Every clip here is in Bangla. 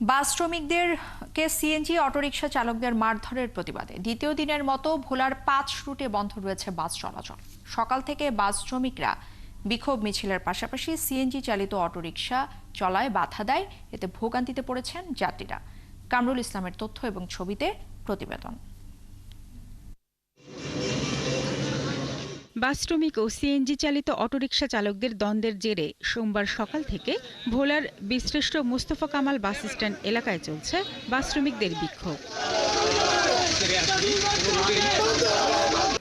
বাস শ্রমিকদেরকে সিএনজি অটোরিকশা চালকদের মারধরের প্রতিবাদে দ্বিতীয় দিনের মতো ভোলার 5 রুটে বন্ধ রয়েছে বাস চলাচল। সকাল থেকে বাস শ্রমিকরা বিক্ষোভ মিছিলের পাশাপাশি সিএনজি চালিত অটোরিকশা চলায় বাধা দেয়, এতে ভোগান্তিতে পড়েছেন যাত্রীরা। কামরুল ইসলামের তথ্য এবং ছবিতে প্রতিবেদন। বাস শ্রমিক ও সিএনজি চালিত অটোরিকশা চালকদের দ্বন্দ্বের জেরে সোমবার সকাল থেকে ভোলার বীরশ্রেষ্ঠ মোস্তফা কামাল বাস স্ট্যান্ড এলাকায় চলছে বাস শ্রমিকদের বিক্ষোভ।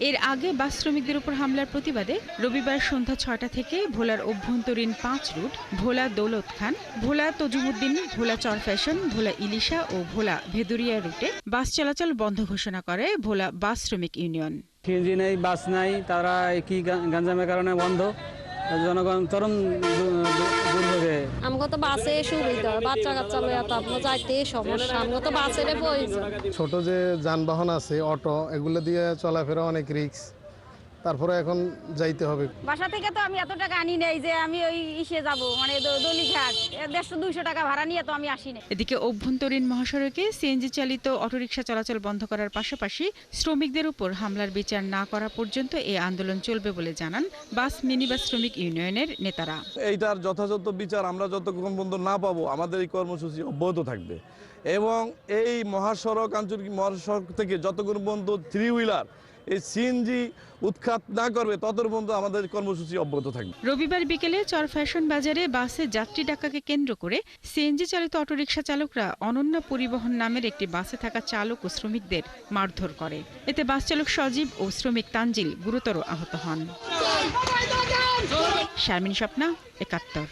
এর আগে বাস শ্রমিকদের উপর হামলার প্রতিবাদে রবিবার সন্ধ্যা 6টা থেকে ভোলার অভ্যন্তরীণ 5 রুট ভোলা দৌলত খান, ভোলা তজুমুদ্দিন, ভোলা চরফ্যাশন, ভোলা ইলিশা ও ভোলা ভেদুরিয়া রুটে বাস চলাচল বন্ধ ঘোষণা করে ভোলা বাস শ্রমিক ইউনিয়ন। সিএনজি নেই, বাস নাই, তারা কি গাঞ্জামের কারণে বন্ধ, জনগণ চরম দুর্ভোগে। আমগো তো বাসে সুবিধা, বাচ্চা কাচ্চা লইয়া তো আপনার যাইতে সমস্যা, আমগো তো বাসের প্রয়োজন। ছোট যে যানবাহন আছে অটো, এগুলো দিয়ে চলাফেরা অনেক রিস্ক, তারপরে এখন যাইতে হবে। বাসা থেকে তো আমি এত টাকা আনি নাই যে আমি ওই ইসে যাব, মানে দলিঘাট 150-200 টাকা ভাড়া নিয়ে তো আমি আসি না। এদিকে অভ্যন্তরীণ মহাসড়কে সিএনজি চালিত অটোরিকশা চলাচল বন্ধ করার পাশাপাশি শ্রমিকদের উপর হামলার বিচার না করা পর্যন্ত এই আন্দোলন চলবে বলে জানান বাস মিনিবাস শ্রমিক ইউনিয়নের নেতারা। এইটার যথাযথ বিচার আমরা যতক্ষণ পর্যন্ত না পাবো আমাদের এই কর্মসূচি অব্যাহত থাকবে এবং এই মহাসড়ক, আঞ্চলিক মহাসড়ক থেকে যতক্ষণ পর্যন্ত 3 হুইলার এই সিএনজি উৎখাত না করবে ততক্ষণ পর্যন্ত আমাদের কর্মসূচি অব্যাহত থাকবে। রবিবার বিকেলে চরফ্যাশন বাজারে বাসে যাত্রী ডাকাকে কেন্দ্র করে সিএনজি চালিত অটোরিকশা চালকরা অনন্য পরিবহন নামের একটি বাসে থাকা চালক ও শ্রমিকদের মারধর করে। এতে বাস চালক সজীব ও শ্রমিক তানজিল গুরুতর আহত হন। শারমিন স্বপ্না, ৭১।